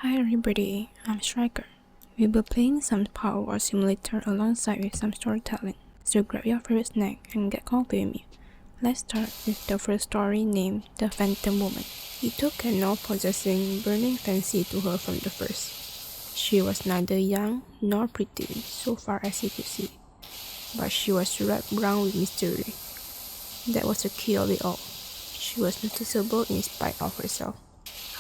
Hi everybody, I'm Striker. We'll be playing some PowerWash Simulator alongside with some storytelling, so grab your favorite snack and get comfy with me. Let's start with the first story named The Phantom Woman. He took an all-possessing, burning fancy to her from the first. She was neither young nor pretty, so far as he could see, but she was wrapped round with mystery. That was the key of it all. She was noticeable in spite of herself.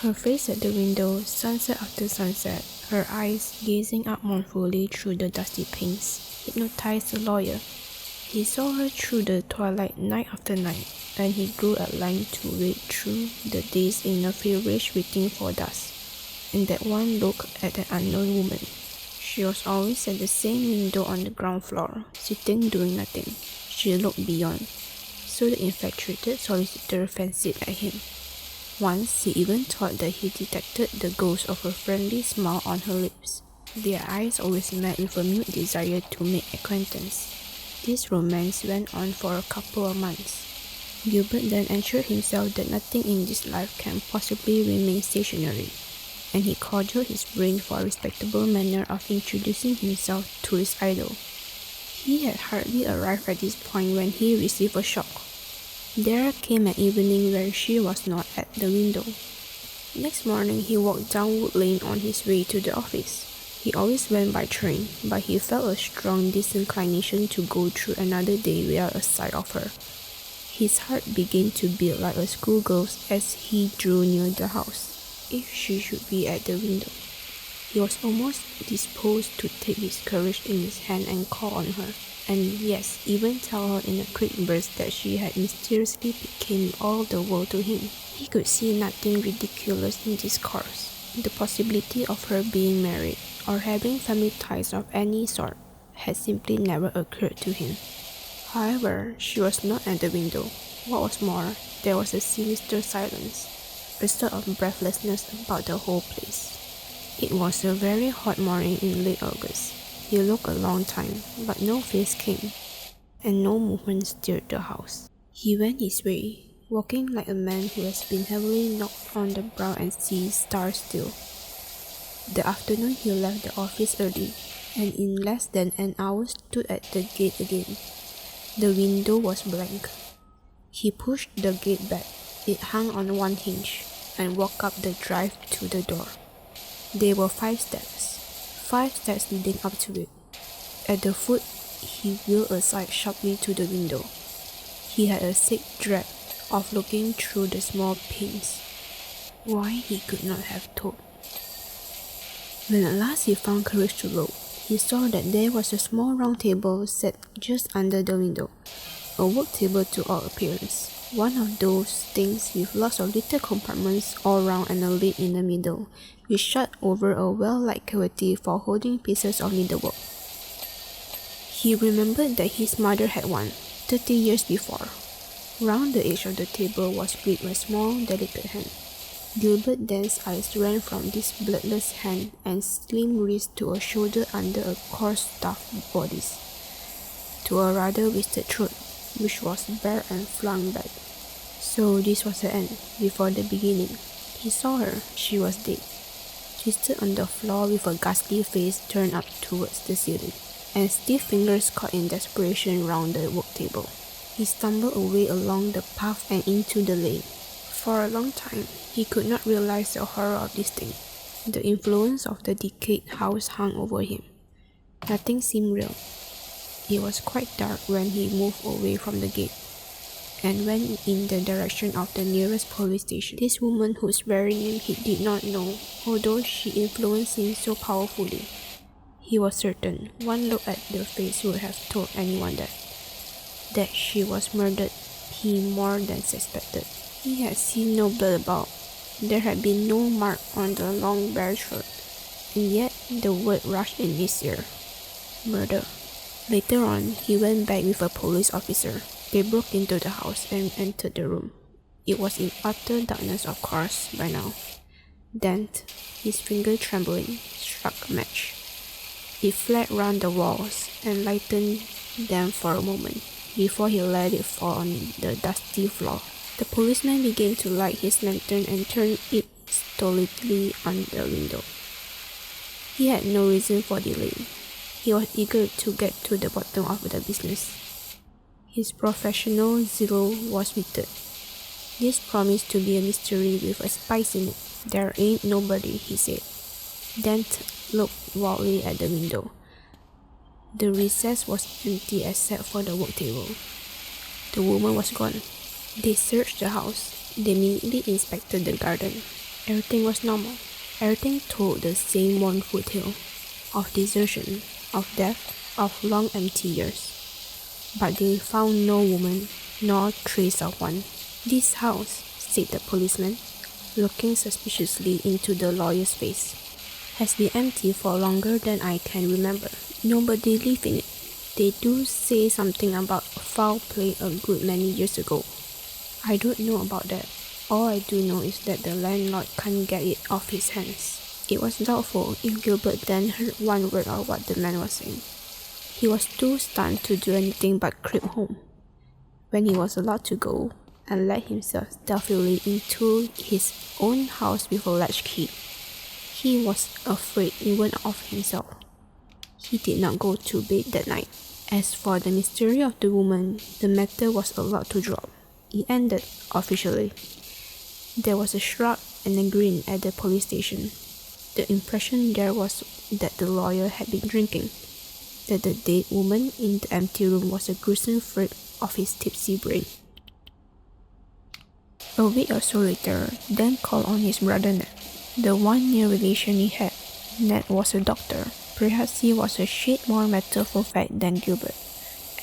Her face at the window, sunset after sunset, her eyes gazing up mournfully through the dusty panes, hypnotized the lawyer. He saw her through the twilight night after night, and he grew at length to wade through the days in a feverish waiting for dusk. And that one look at an unknown woman. She was always at the same window on the ground floor, sitting doing nothing. She looked beyond, so the infatuated solicitor fancied at him. Once he even thought that he detected the ghost of a friendly smile on her lips. Their eyes always met with a mute desire to make acquaintance. This romance went on for a couple of months. Gilbert then assured himself that nothing in this life can possibly remain stationary, and he cudgelled his brain for a respectable manner of introducing himself to his idol. He had hardly arrived at this point when he received a shock. There came an evening where she was not at the window. Next morning, he walked down Wood Lane on his way to the office. He always went by train, but he felt a strong disinclination to go through another day without a sight of her. His heart began to beat like a schoolgirl's as he drew near the house. If she should be at the window. He was almost disposed to take his courage in his hand and call on her. And yes, even tell her in a quick burst that she had mysteriously become all the world to him. He could see nothing ridiculous in this course. The possibility of her being married or having family ties of any sort had simply never occurred to him. However, she was not at the window. What was more, there was a sinister silence, a sort of breathlessness about the whole place. It was a very hot morning in late August. He looked a long time, but no face came, and no movement stirred the house. He went his way, walking like a man who has been heavily knocked on the brow and sees stars still. The afternoon he left the office early, and in less than an hour stood at the gate again. The window was blank. He pushed the gate back, it hung on one hinge, and walked up the drive to the door. There were 5 steps. 5 steps leading up to it. At the foot, he wheeled aside sharply to the window. He had a sick dread of looking through the small panes. Why he could not have told. When at last he found courage to look, he saw that there was a small round table set just under the window. A work table to all appearance. One of those things with lots of little compartments all round and a lid in the middle, which shut over a well-like cavity for holding pieces of needlework. He remembered that his mother had one, 30 years before. Round the edge of the table was gripped a small, delicate hand. Gilbert Dent's eyes ran from this bloodless hand and slim wrist to a shoulder under a coarse stuffed bodice, to a rather wasted throat, which was bare and flung back. So this was the end, before the beginning. He saw her. She was dead. Twisted on the floor with a ghastly face turned up towards the ceiling, and stiff fingers caught in desperation round the work table. He stumbled away along the path and into the lane. For a long time, he could not realize the horror of this thing. The influence of the decayed house hung over him. Nothing seemed real. It was quite dark when he moved away from the gate and went in the direction of the nearest police station. This woman whose very name he did not know, although she influenced him so powerfully. He was certain one look at the face would have told anyone that she was murdered. He more than suspected. He had seen no blood about. There had been no mark on the long bare throat, and yet the word rushed in his ear. Murder. Later on, he went back with a police officer. They broke into the house and entered the room. It was in utter darkness, of course, by now. Dent, his finger trembling, struck a match. It flared round the walls and lightened them for a moment, before he let it fall on the dusty floor. The policeman began to light his lantern and turned it stolidly on the window. He had no reason for delay. He was eager to get to the bottom of the business. His professional zeal was withered. This promised to be a mystery with a spice in it. "There ain't nobody," he said. Dent looked wildly at the window. The recess was empty except for the work table. The woman was gone. They searched the house. They immediately inspected the garden. Everything was normal. Everything told the same mournful tale of desertion, of death, of long empty years. But they found no woman, nor trace of one. "This house," said the policeman, looking suspiciously into the lawyer's face, "has been empty for longer than I can remember. Nobody lived in it. They do say something about foul play a good many years ago. I don't know about that. All I do know is that the landlord can't get it off his hands." It was doubtful if Gilbert then heard one word of what the man was saying. He was too stunned to do anything but creep home. When he was allowed to go and let himself stealthily into his own house with a latch key, he was afraid even of himself. He did not go to bed that night. As for the mystery of the woman, the matter was allowed to drop. It ended officially. There was a shrug and a grin at the police station. The impression there was that the lawyer had been drinking, that the dead woman in the empty room was a gruesome freak of his tipsy brain. A week or so later, Dan called on his brother Ned, the one near relation he had. Ned was a doctor. Perhaps he was a shade more matter-of-fact than Gilbert.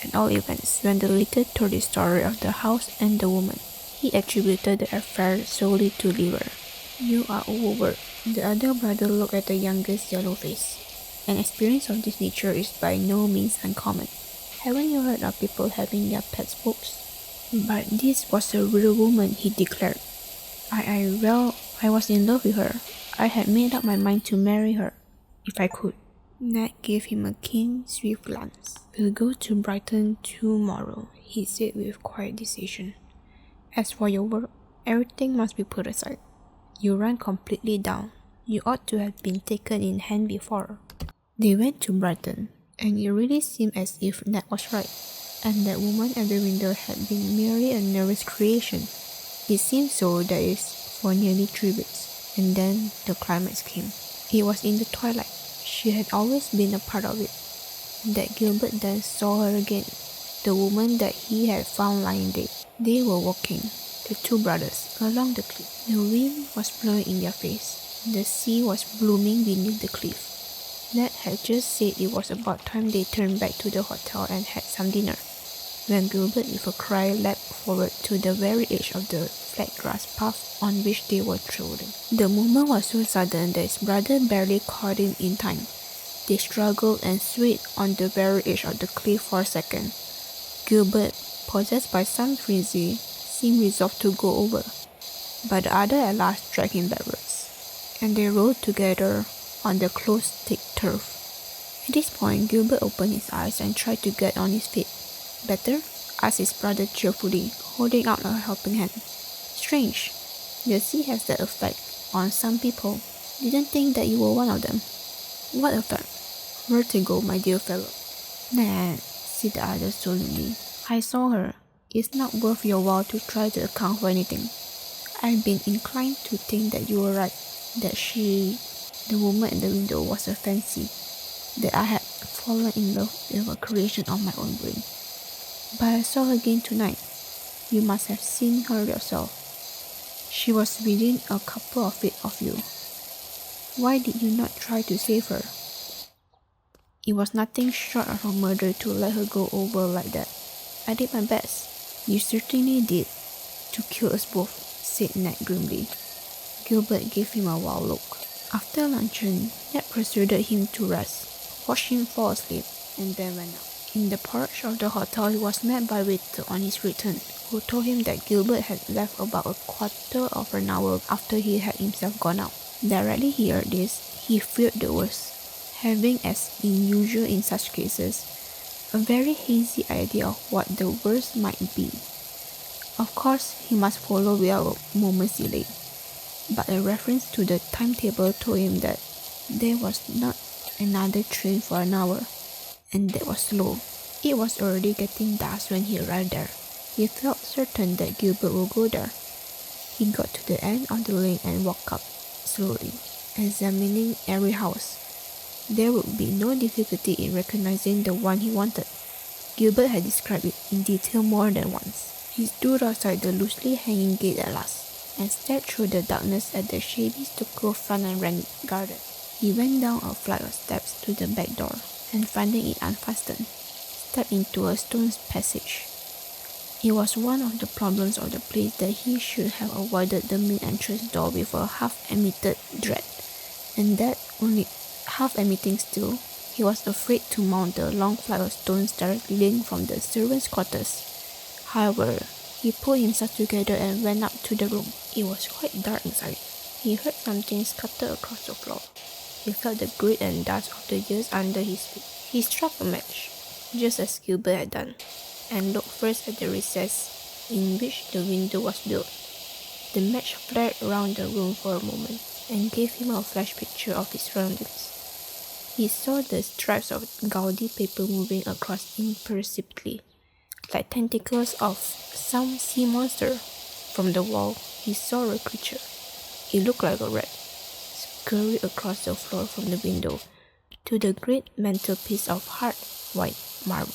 At all events, when the latter told the story of the house and the woman, he attributed the affair solely to liver. "You are overworked." The other brother looked at the youngest yellow face. "An experience of this nature is by no means uncommon. Haven't you heard of people having their pets folks?" "But this was a real woman," he declared. I was in love with her. I had made up my mind to marry her, if I could." Ned gave him a keen, swift glance. "We'll go to Brighton tomorrow," he said with quiet decision. "As for your work, everything must be put aside. You run completely down. You ought to have been taken in hand before." They went to Brighton, and it really seemed as if Ned was right, and that woman at the window had been merely a nervous creation. It seemed so, that is, for nearly 3 weeks, and then the climax came. It was in the twilight. She had always been a part of it. That Gilbert then saw her again, the woman that he had found lying dead. They were walking, the two brothers, along the cliff. The wind was blowing in their face. The sea was blooming beneath the cliff. Ned had just said it was about time they turned back to the hotel and had some dinner, when Gilbert with a cry leapt forward to the very edge of the flat grass path on which they were trotting. The movement was so sudden that his brother barely caught him in time. They struggled and swayed on the very edge of the cliff for a second. Gilbert, possessed by some frenzy, seemed resolved to go over, but the other at last dragged him backwards, and they rolled together on the close thick turf. At this point, Gilbert opened his eyes and tried to get on his feet. "Better?" asked his brother cheerfully, holding out a helping hand. "Strange. The sea has that effect on some people. Didn't think that you were one of them." "What effect?" "Vertigo, my dear fellow." "Ned," said the other solemnly, "I saw her. It's not worth your while to try to account for anything. I've been inclined to think that you were right, that she, the woman at the window, was a fancy, that I had fallen in love with a creation of my own brain. But I saw her again tonight. You must have seen her yourself. She was within a couple of feet of you. Why did you not try to save her?" "It was nothing short of a murder to let her go over like that. I did my best." "You certainly did, to kill us both," said Ned grimly. Gilbert gave him a wild look. After luncheon, Ned persuaded him to rest, watched him fall asleep, and then went out. In the porch of the hotel, he was met by a waiter on his return, who told him that Gilbert had left about a quarter of an hour after he had himself gone out. Directly he heard this, he feared the worst, having, as is usual in such cases, a very hazy idea of what the worst might be. Of course, he must follow without a moment's delay. but a reference to the timetable told him that there was not another train for an hour, and that was slow. It was already getting dusk when he arrived there. He felt certain that Gilbert would go there. He got to the end of the lane and walked up slowly, examining every house. There would be no difficulty in recognizing the one he wanted. Gilbert had described it in detail more than once. He stood outside the loosely hanging gate at last, and stared through the darkness at the shabby stucco front and garden. He went down a flight of steps to the back door, and finding it unfastened, stepped into a stone passage. It was one of the problems of the place that he should have avoided the main entrance door with a half-emitted dread, and that only half-emitting still, he was afraid to mount the long flight of stones directly linked from the servants' quarters. However, he pulled himself together and went up to the room. It was quite dark inside. He heard something scutter across the floor. He felt the grit and dust of the years under his feet. He struck a match, just as Gilbert had done, and looked first at the recess in which the window was built. The match flared around the room for a moment and gave him a flash picture of his surroundings. He saw the stripes of gaudy paper moving across imperceptibly, like tentacles of some sea monster. From the wall, he saw a creature. It looked like a rat, scurry across the floor from the window to the great mantelpiece of hard white marble.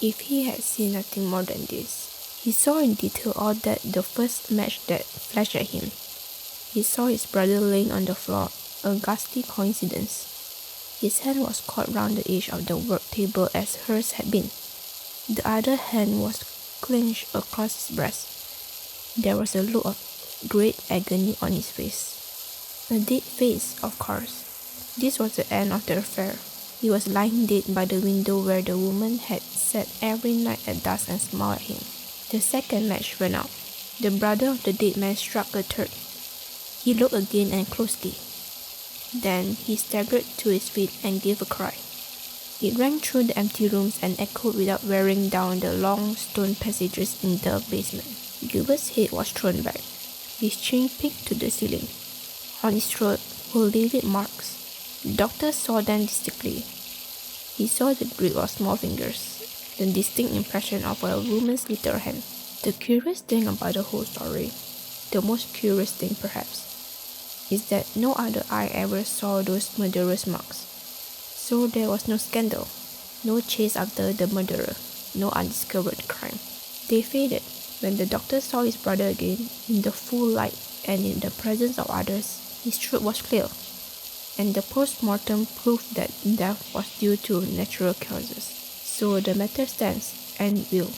If he had seen nothing more than this, he saw in detail all that the first match that flashed at him. He saw his brother laying on the floor, a ghastly coincidence. His hand was caught round the edge of the work table as hers had been. The other hand was clenched across his breast. There was a look of great agony on his face. A dead face, of course. This was the end of the affair. He was lying dead by the window where the woman had sat every night at dusk and smiled at him. The second match went out. The brother of the dead man struck a third. He looked again and closely. Then he staggered to his feet and gave a cry. It rang through the empty rooms and echoed without wearing down the long stone passages in the basement. Gilbert's head was thrown back. His chin peaked to the ceiling. On his throat were livid marks. The doctor saw them distinctly. He saw the grip of small fingers, the distinct impression of a woman's little hand. The curious thing about the whole story, the most curious thing perhaps, is that no other eye ever saw those murderous marks. So there was no scandal, no chase after the murderer, no undiscovered crime. They faded when the doctor saw his brother again in the full light and in the presence of others. His throat was clear, and the post-mortem proved that death was due to natural causes. So the matter stands and will.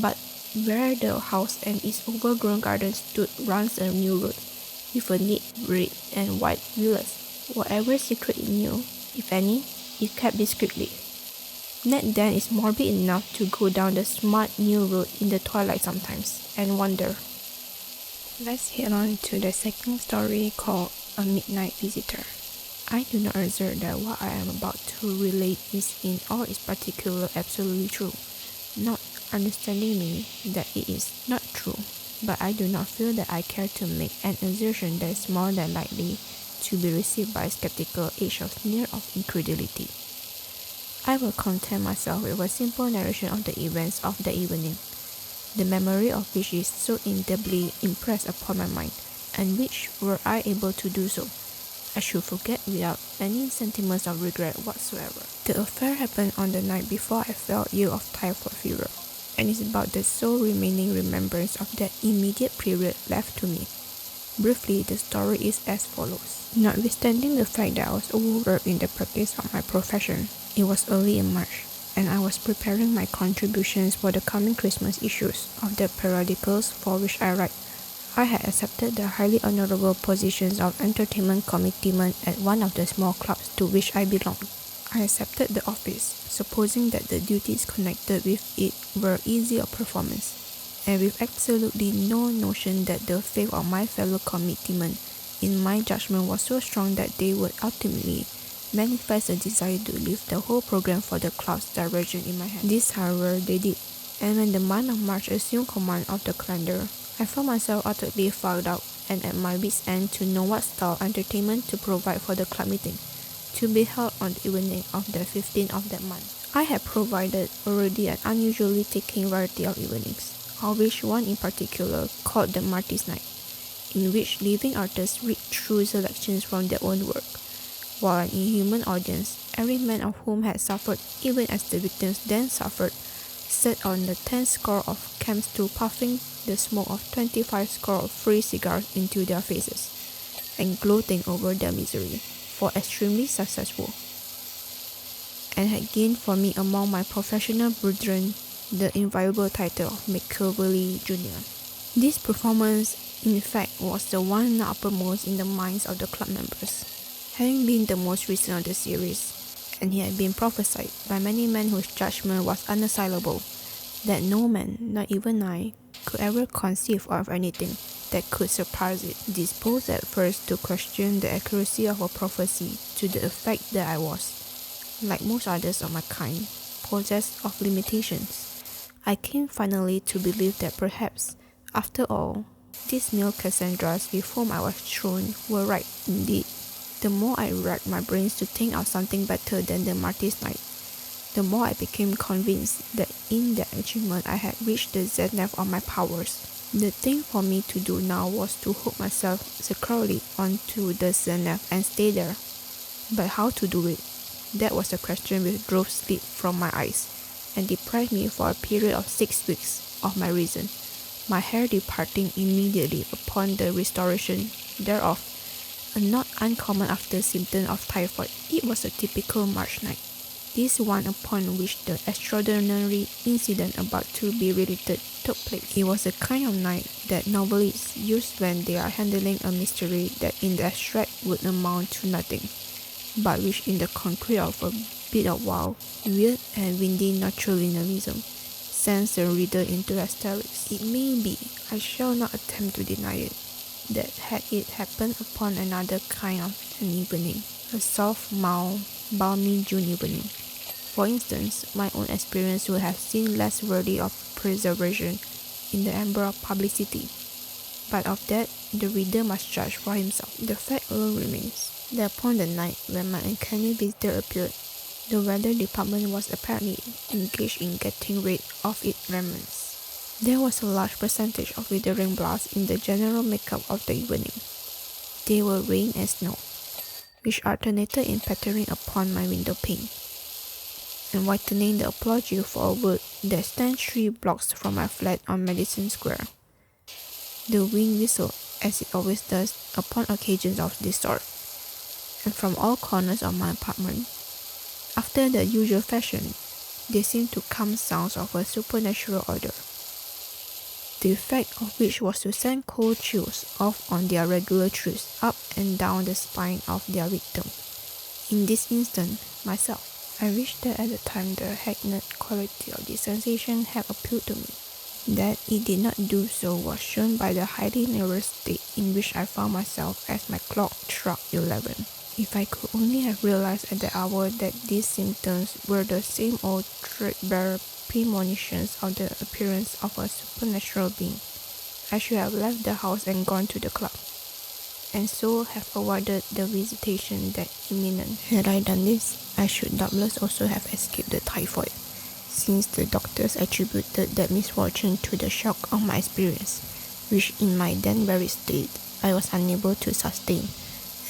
But where the house and its overgrown garden stood runs a new road, with a neat red and white villas. Whatever secret it knew, if any, it kept discreetly. Ned then is morbid enough to go down the smart new road in the twilight sometimes and wonder. Let's head on to the second story called A Midnight Visitor. I do not assert that what I am about to relate is in all its particular absolutely true, not understanding me that it is not true, but I do not feel that I care to make an assertion that is more than likely to be received by a skeptical age of sneer of incredulity. I will content myself with a simple narration of the events of the evening, the memory of which is so indelibly impressed upon my mind, and which, were I able to do so, I should forget without any sentiments of regret whatsoever. The affair happened on the night before I fell ill of typhoid fever, and is about the sole remaining remembrance of that immediate period left to me. Briefly, the story is as follows. Notwithstanding the fact that I was overworked in the practice of my profession, it was early in March, and I was preparing my contributions for the coming Christmas issues of the periodicals for which I write. I had accepted the highly honorable positions of entertainment committeeman at one of the small clubs to which I belonged. I accepted the office, supposing that the duties connected with it were easy of performance, and with absolutely no notion that the faith of my fellow committeemen in my judgment was so strong that they would ultimately manifest a desire to leave the whole program for the club's direction in my hands. This, however, they did, and when the month of March assumed command of the calendar, I found myself utterly fogged out and at my wit's end to know what style entertainment to provide for the club meeting, to be held on the evening of the 15th of that month. I had provided already an unusually taking variety of evenings, of which one in particular called the Marty's Night, in which living artists read through selections from their own work, while an inhuman audience, every man of whom had suffered even as the victims then suffered, sat on the 10 score of camp stool puffing the smoke of 25 score of free cigars into their faces, and gloating over their misery, for extremely successful, and had gained for me among my professional brethren the inviolable title of Machiavelli Jr. This performance, in fact, was the one uppermost in the minds of the club members, having been the most recent of the series, and it had been prophesied by many men whose judgment was unassailable, that no man, not even I, could ever conceive of anything that could surpass it. Disposed at first to question the accuracy of a prophecy to the effect that I was, like most others of my kind, possessed of limitations, I came finally to believe that perhaps, after all, these male Cassandras with whom I was thrown were right indeed. The more I racked my brains to think of something better than the Marty's Night, the more I became convinced that in that achievement I had reached the zenith of my powers. The thing for me to do now was to hook myself securely onto the zenith and stay there. But how to do it? That was the question which drove sleep from my eyes and deprived me for a period of 6 weeks of my reason, my hair departing immediately upon the restoration thereof, a not uncommon after symptom of typhoid. It was a typical March night, this one upon which the extraordinary incident about to be related took place. It was a kind of night that novelists use when they are handling a mystery that in the abstract would amount to nothing, but which in the concrete of a bit of wild, weird and windy naturalism sends the reader into hysterics. It may be, I shall not attempt to deny it, that had it happened upon another kind of an evening, a soft, mild, balmy June evening, for instance, my own experience would have seemed less worthy of preservation in the amber of publicity. But of that, the reader must judge for himself. The fact alone remains that upon the night when my uncanny visitor appeared, the weather department was apparently engaged in getting rid of its remnants. There was a large percentage of withering blasts in the general makeup of the evening. They were rain and snow, which alternated in pattering upon my window pane, and whitening the apology for a word that stands 3 blocks from my flat on Madison Square. The wind whistled, as it always does upon occasions of this sort, and from all corners of my apartment, after the usual fashion, there seemed to come sounds of a supernatural order, the effect of which was to send cold chills off on their regular trips up and down the spine of their victim. In this instant, myself, I wish that at the time the hackneyed quality of this sensation had appealed to me. That it did not do so was shown by the highly nervous state in which I found myself as my clock struck 11. If I could only have realized at the hour that these symptoms were the same old threadbare premonitions of the appearance of a supernatural being, I should have left the house and gone to the club, and so have avoided the visitation that imminent. Had I done this, I should doubtless also have escaped the typhoid, since the doctors attributed that misfortune to the shock of my experience, which in my then very state I was unable to sustain.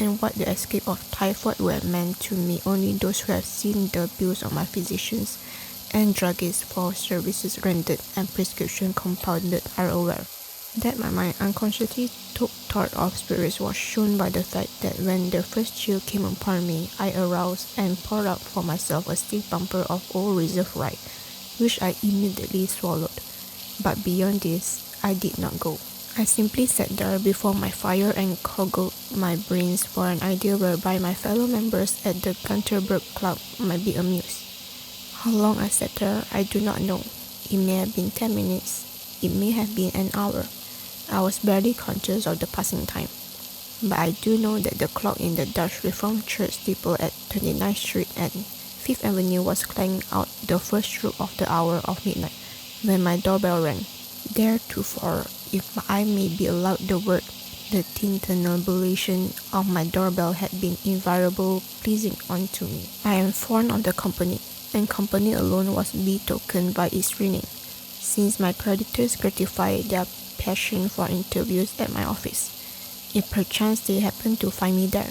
And what the escape of typhoid would have meant to me only those who have seen the bills of my physicians and druggists for services rendered and prescription compounded are aware. That my mind unconsciously took thought of spirits was shown by the fact that when the first chill came upon me, I aroused and poured out for myself a stiff bumper of old reserve rye, which I immediately swallowed. But beyond this, I did not go. I simply sat there before my fire and coggled my brains for an idea whereby my fellow members at the Canterbury Club might be amused. How long I sat there, I do not know. It may have been 10 minutes. It may have been an hour. I was barely conscious of the passing time. But I do know that the clock in the Dutch Reformed Church steeple at 29th Street and 5th Avenue was clanging out the first stroke of the hour of midnight when my doorbell rang. Theretofore, if I may be allowed the word, The tintinnabulation of my doorbell had been invariably pleasing unto me. I am fond of the company, and company alone was betokened by its ringing, since my creditors gratified their passion for interviews at my office, if perchance they happened to find me there.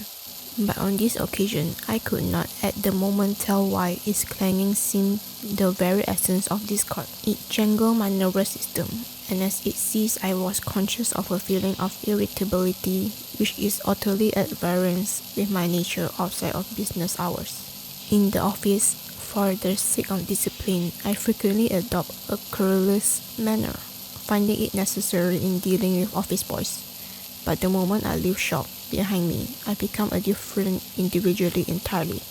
But on this occasion, I could not at the moment tell why its clanging seemed the very essence of discord. It jangled my nervous system, and as it ceased, I was conscious of a feeling of irritability which is utterly at variance with my nature outside of business hours. In the office, for the sake of discipline, I frequently adopt a querulous manner, finding it necessary in dealing with office boys. But the moment I leave shop behind me, I become a different individually entirely,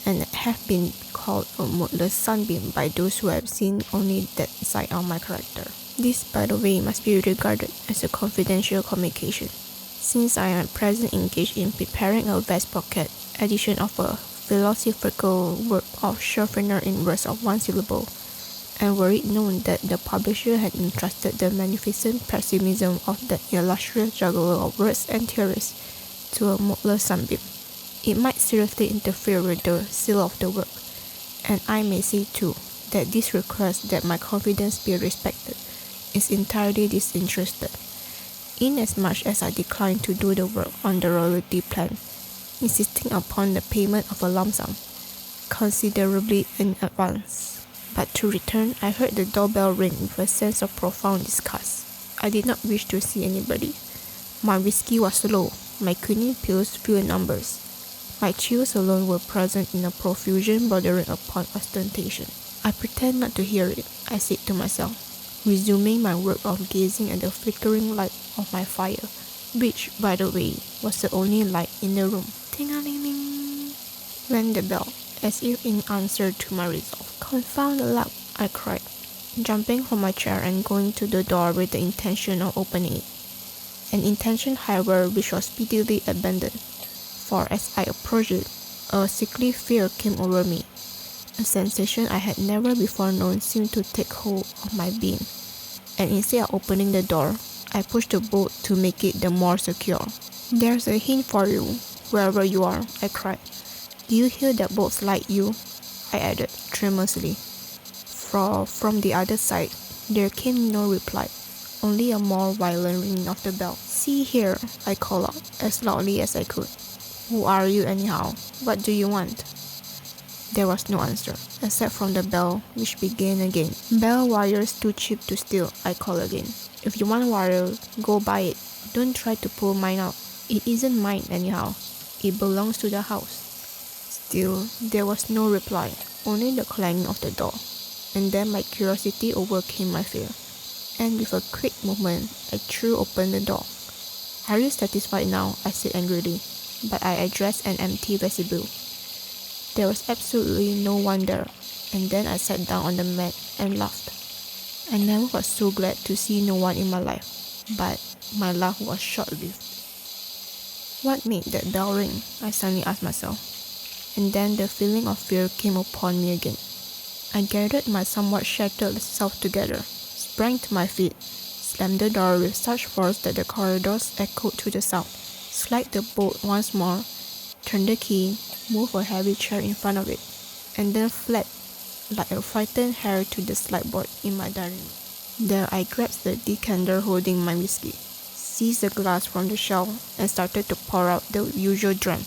and have been called a moodless sunbeam by those who have seen only that side of my character. This, by the way, must be regarded as a confidential communication, since I am at present engaged in preparing a vast pocket edition of a philosophical work of Schopenhauer in verse of one syllable, and were it known that the publisher had entrusted the magnificent pessimism of that illustrious juggler of words and theories to a moodless sunbeam, it might seriously interfere with the seal of the work, and I may say too that this request that my confidence be respected is entirely disinterested, inasmuch as I decline to do the work on the royalty plan, insisting upon the payment of a lump sum, considerably in advance. But to return, I heard the doorbell ring with a sense of profound disgust. I did not wish to see anybody. My whiskey was low, my quinine pills few in numbers. My chills alone were present in a profusion bordering upon ostentation. I pretend not to hear it, I said to myself, resuming my work of gazing at the flickering light of my fire, which, by the way, was the only light in the room. Ting-a-ling-ling rang the bell, as if in answer to my resolve. Confound the luck, I cried, jumping from my chair and going to the door with the intention of opening it. An intention, however, which was speedily abandoned, for as I approached it, a sickly fear came over me. A sensation I had never before known seemed to take hold of my being, and instead of opening the door, I pushed the bolt to make it the more secure. There's a hint for you, wherever you are, I cried. Do you hear that bolt slide you? I added tremulously. From the other side, there came no reply, only a more violent ringing of the bell. See here, I called out as loudly as I could. Who are you anyhow? What do you want? There was no answer, except from the bell, which began again. Bell wire's too cheap to steal, I called again. If you want wire, go buy it. Don't try to pull mine out. It isn't mine anyhow. It belongs to the house. Still, there was no reply, only the clanging of the door. And then my curiosity overcame my fear, and with a quick movement, I threw open the door. Are you satisfied now? I said angrily, but I addressed an empty vestibule. There was absolutely no one there, and then I sat down on the mat and laughed. I never was so glad to see no one in my life, but my laugh was short-lived. What made that bell ring? I suddenly asked myself, and then the feeling of fear came upon me again. I gathered my somewhat shattered self together, sprang to my feet, slammed the door with such force that the corridors echoed to the sound, slid the bolt once more, turned the key, moved a heavy chair in front of it, and then fled like a frightened hare to the slideboard in my dining room. There I grasped the decanter holding my whiskey, seized the glass from the shelf, and started to pour out the usual dram,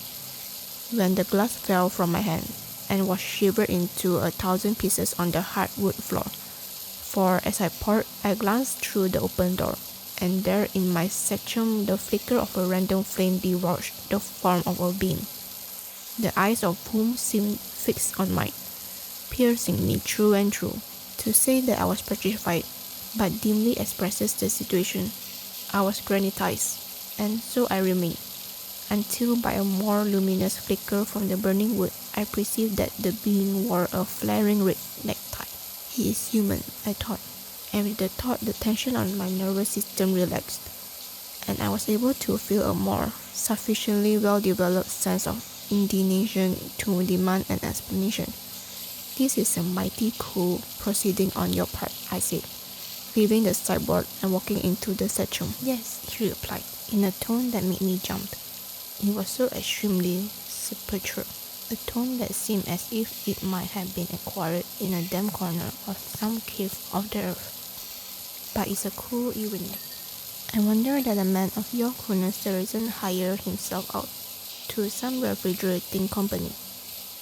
when the glass fell from my hand and was shivered into 1,000 pieces on the hardwood floor. For as I poured, I glanced through the open door, and there in my sanctum the flicker of a random flame divulged the form of a being, the eyes of whom seemed fixed on mine, piercing me through and through. To say that I was petrified, but dimly expresses the situation. I was granitized, and so I remained, until by a more luminous flicker from the burning wood, I perceived that the being wore a flaring red necktie. He is human, I thought, and with the thought the tension on my nervous system relaxed, and I was able to feel a more sufficiently well-developed sense of indignation to demand an explanation. This is a mighty cool proceeding on your part, I said, leaving the sideboard and walking into the sanctum. Yes, he replied, in a tone that made me jump. It was so extremely sepulchral, a tone that seemed as if it might have been acquired in a damp corner of some cave of the earth. But it's a cool evening. I wonder that a man of your coolness doesn't hire himself out to some refrigerating company,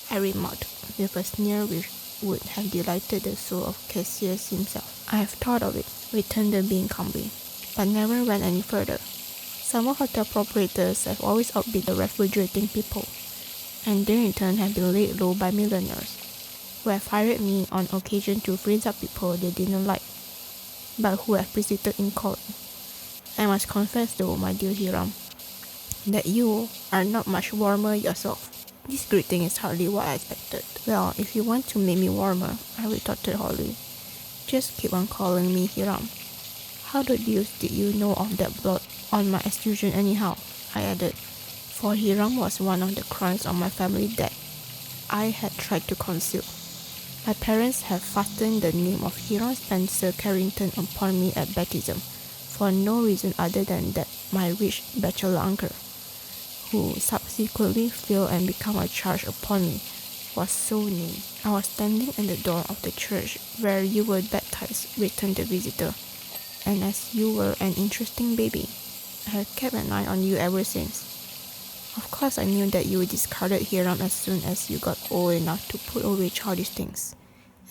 I remarked, with a sneer which would have delighted the soul of Cassius himself. I have thought of it, returned the being calmly, but never went any further. Summer hotel proprietors have always outbid the refrigerating people, and they in turn have been laid low by millionaires, who have hired me on occasion to freeze up people they didn't like, but who have persisted in calling. I must confess though, my dear Hiram, that you are not much warmer yourself. This greeting is hardly what I expected. Well, if you want to make me warmer, I retorted hotly, just keep on calling me Hiram. How the deuce did you know of that blot on my extrusion anyhow? I added, for Hiram was one of the crimes of my family that I had tried to conceal. My parents have fastened the name of Hiram Spencer Carrington upon me at baptism, for no reason other than that my rich bachelor uncle, who subsequently failed and became a charge upon me, was so named. I was standing at the door of the church where you were baptized, returned the visitor, and as you were an interesting baby, I have kept an eye on you ever since. Of course I knew that you discarded Hiram as soon as you got old enough to put away childish things,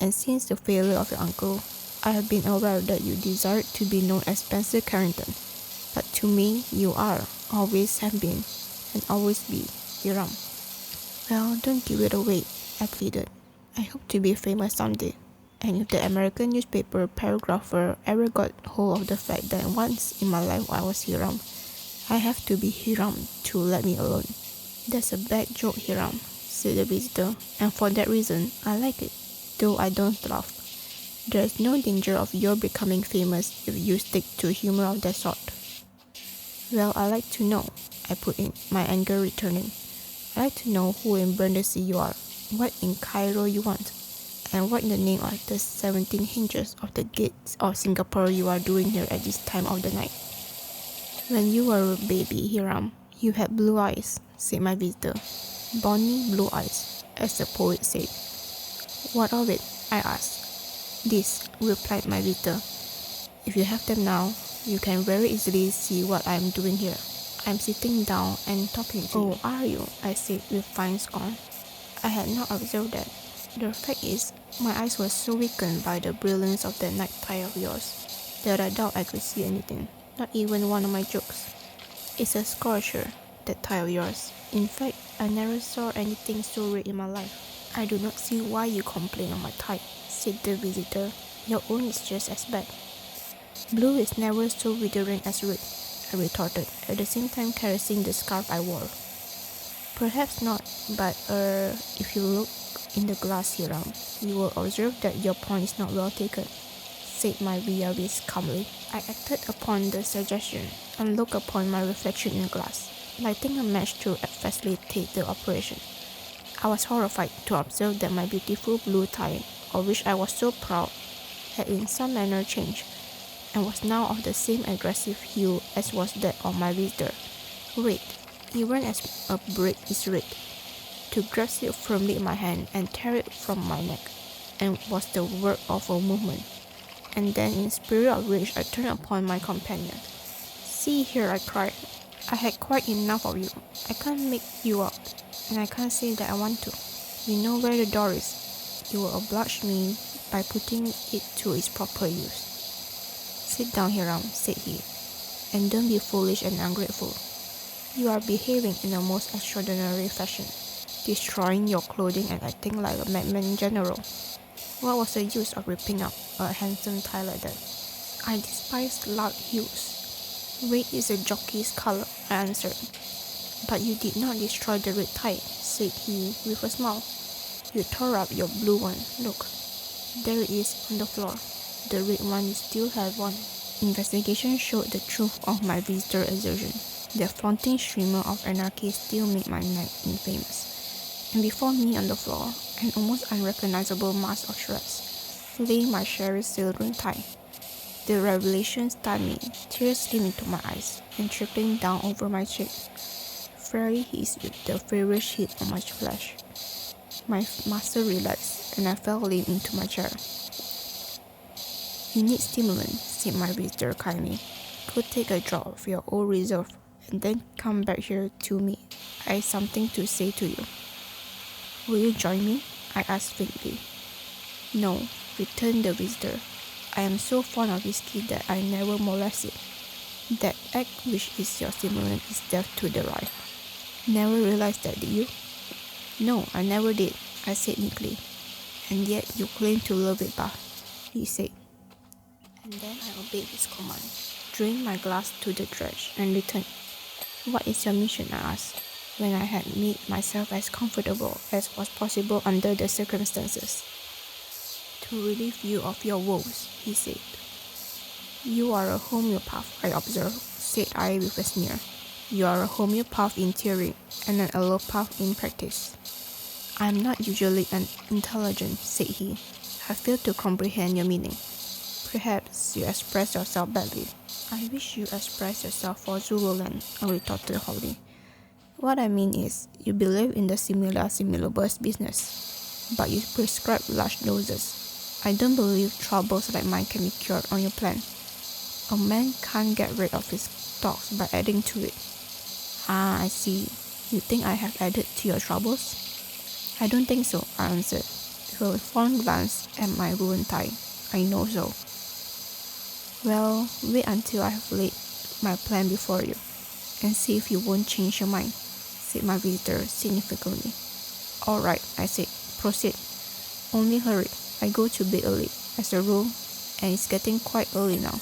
and since the failure of your uncle, I have been aware that you desired to be known as Spencer Carrington, but to me you are, always have been, and always be, Hiram. Well, don't give it away, I pleaded. I hope to be famous someday, and if the American newspaper paragrapher ever got hold of the fact that once in my life I was Hiram, I have to be Hiram to let me alone. That's a bad joke, Hiram, said the visitor, and for that reason, I like it, though I don't laugh. There is no danger of your becoming famous if you stick to humor of that sort. Well, I like to know, I put in, my anger returning. I like to know who in Brindisi you are, what in Cairo you want, and what in the name of the 17 hinges of the gates of Singapore you are doing here at this time of the night. When you were a baby, Hiram, you had blue eyes, said my visitor. Bonny blue eyes, as the poet said. What of it? I asked. This, replied my visitor. If you have them now, you can very easily see what I am doing here. I am sitting down and talking to you. Oh, are you? I said with fine scorn. I had not observed that. The fact is, my eyes were so weakened by the brilliance of that necktie of yours that I doubt I could see anything, not even one of my jokes. It's a scorcher, that tie of yours. In fact, I never saw anything so red in my life. I do not see why you complain of my tie, said the visitor. Your own is just as bad. Blue is never so withering as red, I retorted, at the same time caressing the scarf I wore. Perhaps not, but if you look in the glass, Hiram, you will observe that your point is not well taken, said my realist calmly. I acted upon the suggestion and looked upon my reflection in the glass, lighting a match to facilitate the operation. I was horrified to observe that my beautiful blue tie, of which I was so proud, had in some manner changed, and was now of the same aggressive hue as was that of my visitor. Red, even as a brick is red. To grasp it firmly in my hand and tear it from my neck, and was the work of a moment. And then in spirit of rage I turned upon my companion. See here, I cried. I had quite enough of you. I can't make you out, and I can't say that I want to. You know where the door is. You will oblige me by putting it to its proper use. Sit down, Hiram, said he, and don't be foolish and ungrateful. You are behaving in a most extraordinary fashion, destroying your clothing and acting like a madman in general. What was the use of ripping up a handsome tie like that? I despise loud hues. Red is a jockey's color, I answered. But you did not destroy the red tie, said he with a smile. You tore up your blue one. Look, there it is on the floor. The red one you still have on. Investigation showed the truth of my visitor assertion. The flaunting streamer of anarchy still made my neck infamous. And before me on the floor, an almost unrecognizable mass of shreds, lay my cherished silver tie. The revelation stunned me. Tears came into my eyes and trickling down over my cheeks. Fairly hissed with the feverish heat on my flesh. My muscle relaxed and I fell limp into my chair. "You need stimulant," said my visitor kindly. "Go take a drop of your old reserve and then come back here to me. I have something to say to you." "Will you join me?" I asked faintly. "No," returned the visitor. "I am so fond of whiskey that I never molest it. That egg which is your stimulant is death to the life." "Never realized that, did you?" "No, I never did," I said meekly. "And yet you claim to love it, bah," he said. And then I obeyed his command, drained my glass to the dregs, and returned. "What is your mission?" I asked, when I had made myself as comfortable as was possible under the circumstances. "To relieve you of your woes," he said. "You are a homeopath, I observed," said I with a sneer. "You are a homeopath in theory and an allopath in practice." "I am not usually intelligent," said he. "I fail to comprehend your meaning." "Perhaps you express yourself badly." "I wish you express yourself for Zululand," I retorted hotly. "What I mean is, you believe in the similibus business, but you prescribe large doses. I don't believe troubles like mine can be cured on your plan. A man can't get rid of his thoughts by adding to it." "Ah, I see. You think I have added to your troubles?" "I don't think so," I answered, with a fond glance at my ruined tie. "I know so." "Well, wait until I have laid my plan before you, and see if you won't change your mind," said my visitor significantly. "All right," I said. "Proceed. Only hurry. I go to bed early, as a rule, and it's getting quite early now."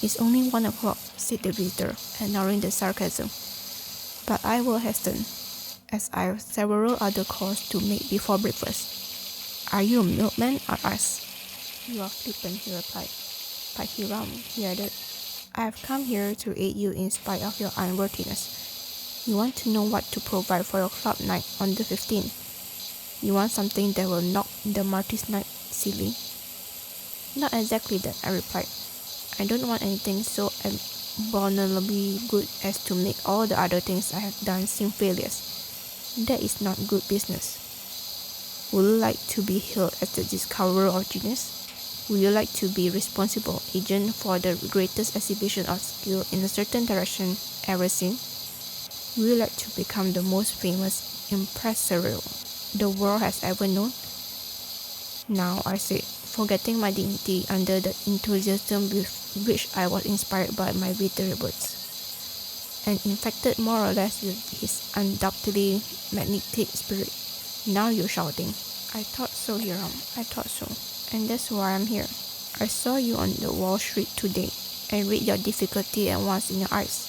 "It's only 1 o'clock," said the visitor, ignoring the sarcasm. "But I will hasten, as I have several other calls to make before breakfast." "Are you a milkman?" I asked. "You are flippant," he replied. "But Hiram," he added, "I have come here to aid you in spite of your unworthiness. You want to know what to provide for your club night on the 15th. You want something that will knock the Marty's night silly." "Not exactly that," I replied. "I don't want anything so abominably good as to make all the other things I have done seem failures. That is not good business. Would you like to be hailed as the discoverer of genius? Would you like to be responsible agent for the greatest exhibition of skill in a certain direction ever seen? Would you like to become the most famous impresario the world has ever known?" "Now," I said, forgetting my dignity under the enthusiasm with which I was inspired by my visitor's words, and infected more or less with his undoubtedly magnetic spirit. "Now you're shouting." "I thought so, Hiram, I thought so. And that's why I'm here. I saw you on the Wall Street today and read your difficulty at once in your eyes,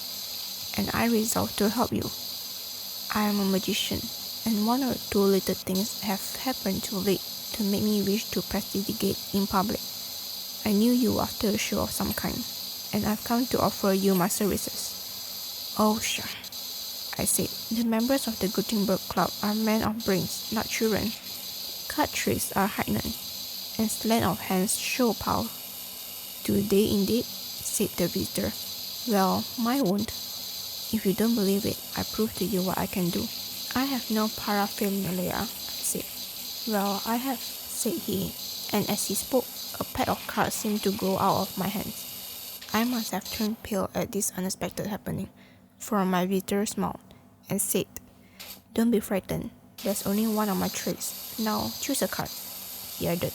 and I resolved to help you. I am a magician, and 1 or 2 little things have happened too late to make me wish to prestidigate in public. I knew you after a show of some kind, and I've come to offer you my services." "Oh, pshaw," I said. "The members of the Gutenberg Club are men of brains, not children. Card tricks are heightened, and sleight of hands show power." "Do they indeed?" said the visitor. "Well, mine won't. If you don't believe it, I prove to you what I can do." "I have no paraphernalia," I said. "Well, I have," said he, and as he spoke, a pack of cards seemed to go out of my hands. I must have turned pale at this unexpected happening, for my visitor smiled, and said, "Don't be frightened. There's only one of my tricks. Now, choose a card," he added,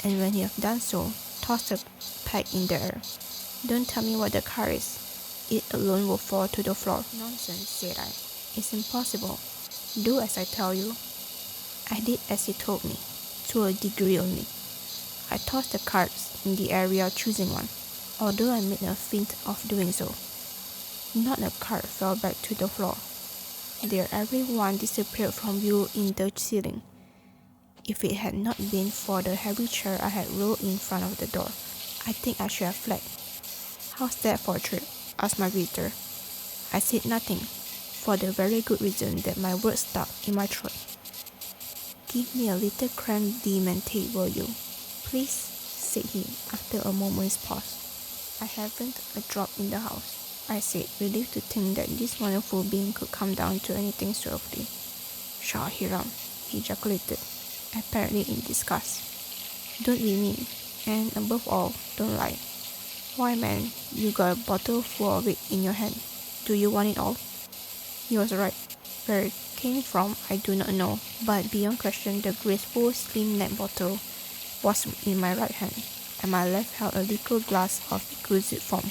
and when you have done so, toss the pack in the air. "Don't tell me what the card is. It alone will fall to the floor." "Nonsense," said I. "It's impossible. Do as I tell you." I did as he told me, to a degree only. I tossed the cards in the area choosing one, although I made a feint of doing so. Not a card fell back to the floor. There every one disappeared from view in the ceiling. If it had not been for the heavy chair I had rolled in front of the door, I think I should have fled. "How's that for a trick?" asked my visitor. I said nothing, for the very good reason that my words stuck in my throat. "Give me a little creme de menthe, will you? Please," said he, after a moment's pause. I haven't a drop in the house, I said, relieved to think that this wonderful being could come down to anything so earthly. Shah Hiram, he ejaculated, apparently in disgust. Don't be mean, and above all, don't lie. Why, man, you got a bottle full of it in your hand. Do you want it all? He was right. Where it came from, I do not know, but beyond question, the graceful, slim neck bottle was in my right hand, and my left held a little glass of exquisite form.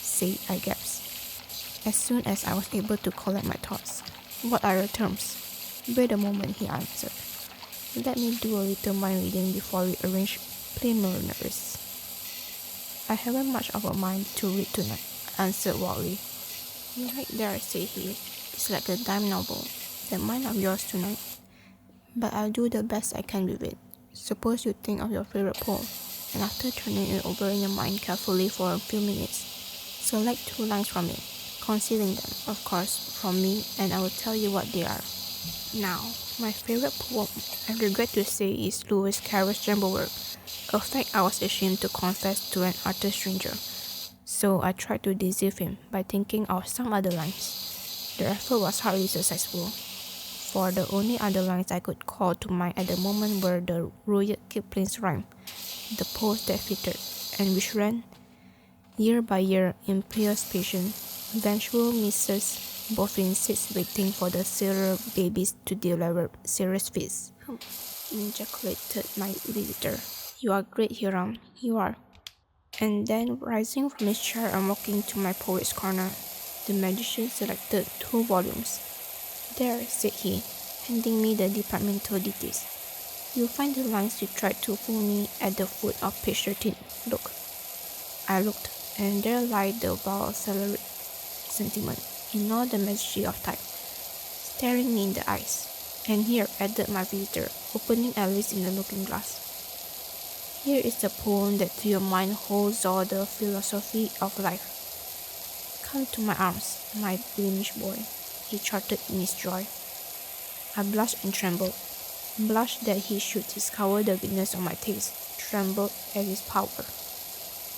Say, I gasped, as soon as I was able to collect my thoughts. What are your terms? Wait a moment, he answered. Let me do a little mind reading before we arrange preliminaries. I haven't much of a mind to read tonight, I answered wildly. Right there, said he. It's like a dime novel. That mine of yours tonight. But I'll do the best I can with it. Suppose you think of your favorite poem, and after turning it over in your mind carefully for a few minutes, select 2 lines from it, concealing them, of course, from me, and I will tell you what they are. Now, my favorite poem, I regret to say, is Lewis Carroll's Jumble Work, a fact I was ashamed to confess to an utter stranger. So I tried to deceive him by thinking of some other lines. The effort was hardly successful, for the only other lines I could call to mind at the moment were the Rudyard Kipling's rhyme, the pose that fitted, and which ran, year by year, impious patient, vengeful Mrs. Boffin sits waiting for the serial babies to deliver serious feasts. Ejaculated my visitor. You are great, Hiram, you are. And then, rising from his chair and walking to my poet's corner, the magician selected 2 volumes. There, said he, handing me the departmental details. You'll find the lines you tried to fool me at the foot of page 13. Look. I looked, and there lay the vile salaried sentiment, in all the majesty of type, staring me in the eyes. And here, added my visitor, opening a list in the looking-glass. Here is a poem that to your mind holds all the philosophy of life. Come to my arms, my blemished boy, he chortled in his joy. I blushed and trembled, blushed that he should discover the weakness of my taste, trembled at his power.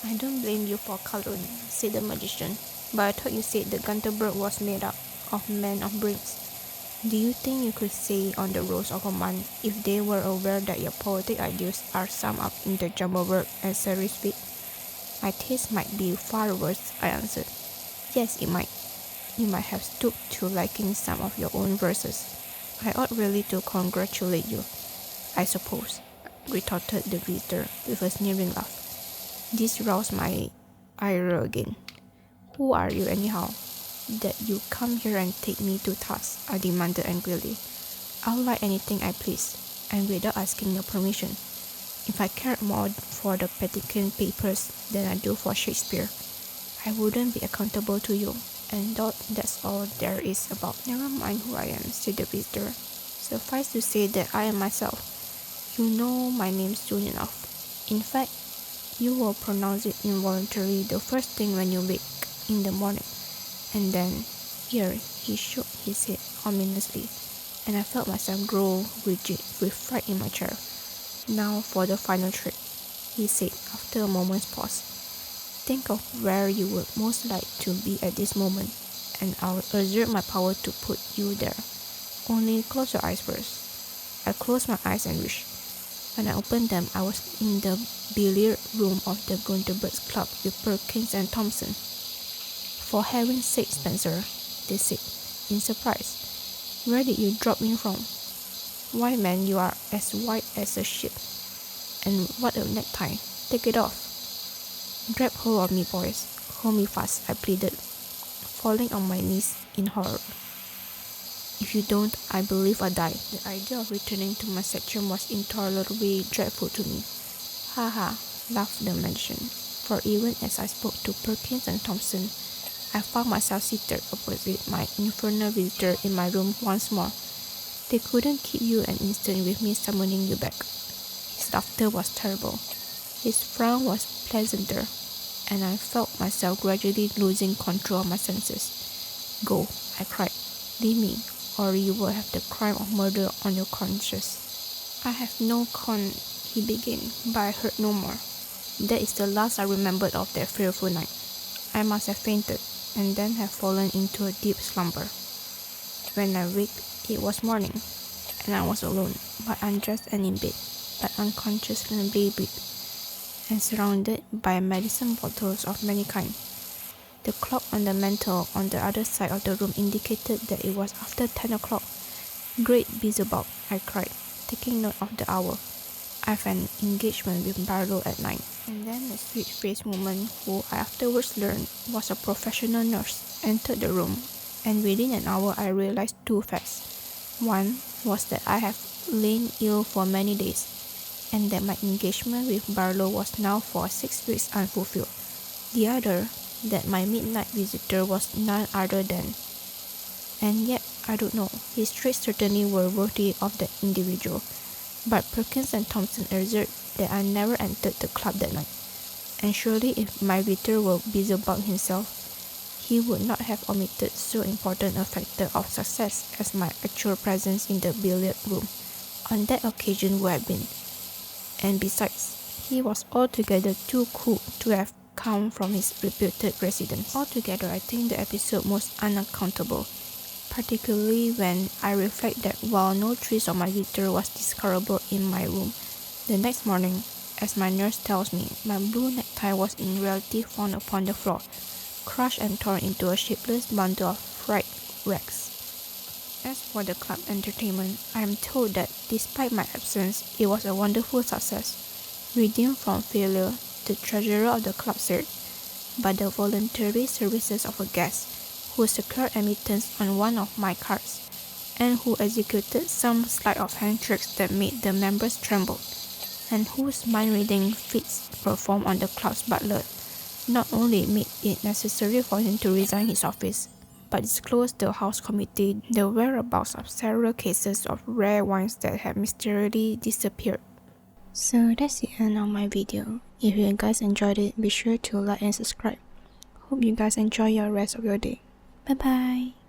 I don't blame you for coloring, said the magician, but I thought you said the Gunterberg was made up of men of brains. Do you think you could say on the rose of a man if they were aware that your poetic ideas are summed up in the Jumbleword and Series Bit? My taste might be far worse, I answered. Yes, it might. You might have stooped to liking some of your own verses. I ought really to congratulate you, I suppose, retorted the visitor with a sneering laugh. This roused my ire again. Who are you anyhow, that you come here and take me to task? I demanded angrily. I'll write anything I please, and without asking your permission. If I cared more for the Vatican papers than I do for Shakespeare, I wouldn't be accountable to you, and that's all there is about. Never mind who I am, said the visitor. Suffice to say that I am myself. You know my name soon enough. In fact, you will pronounce it involuntarily the first thing when you wake in the morning. And then, here, he shook his head ominously, and I felt myself grow rigid with fright in my chair. Now for the final trick, he said after a moment's pause. Think of where you would most like to be at this moment, and I'll exert my power to put you there. Only close your eyes first. I closed my eyes and wished. When I opened them, I was in the billiard room of the Gunterberg's Club with Perkins and Thompson. For heaven's sake, Spencer, they said, in surprise. Where did you drop in from? Why, man, you are as white as a sheet. And what a necktie. Take it off. Grab hold of me, boys. Hold me fast, I pleaded, falling on my knees in horror. If you don't, I believe I die. The idea of returning to my section was intolerably dreadful to me. Ha ha, laughed the magician, for even as I spoke to Perkins and Thompson, I found myself seated opposite my infernal visitor in my room once more. They couldn't keep you an instant with me summoning you back. His laughter was terrible. His frown was pleasanter, and I felt myself gradually losing control of my senses. Go, I cried. Leave me, or you will have the crime of murder on your conscience. I have no he began, but I heard no more. That is the last I remembered of that fearful night. I must have fainted, and then have fallen into a deep slumber. When I waked, it was morning, and I was alone, but undressed and in bed, but unconsciously babied, and surrounded by medicine bottles of many kinds. The clock on the mantel on the other side of the room indicated that it was after 10 o'clock. Great Beelzebub, I cried, taking note of the hour. I've an engagement with Barlow at 9. And then a sweet-faced woman, who I afterwards learned was a professional nurse, entered the room, and within an hour I realized two facts. One was that I have lain ill for many days, and that my engagement with Barlow was now for 6 weeks unfulfilled. The other, that my midnight visitor was none other than... And yet, I don't know, his traits certainly were worthy of that individual. But Perkins and Thompson assert that I never entered the club that night, and surely if my visitor were Beelzebub himself, he would not have omitted so important a factor of success as my actual presence in the billiard room. On that occasion would have been. And besides, he was altogether too cool to have come from his reputed residence. Altogether, I think the episode most unaccountable, particularly when I reflect that while no trace of my visitor was discoverable in my room, the next morning, as my nurse tells me, my blue necktie was in reality found upon the floor, crushed and torn into a shapeless bundle of fried rags. As for the club entertainment, I am told that despite my absence, it was a wonderful success. Redeemed from failure, the treasurer of the club said, by the voluntary services of a guest who secured admittance on one of my cards, and who executed some sleight of hand tricks that made the members tremble, and whose mind-reading feats performed on the club's butler not only made it necessary for him to resign his office, but disclosed to the House Committee the whereabouts of several cases of rare wines that had mysteriously disappeared. So that's the end of my video. If you guys enjoyed it, be sure to like and subscribe. Hope you guys enjoy your rest of your day. Bye bye.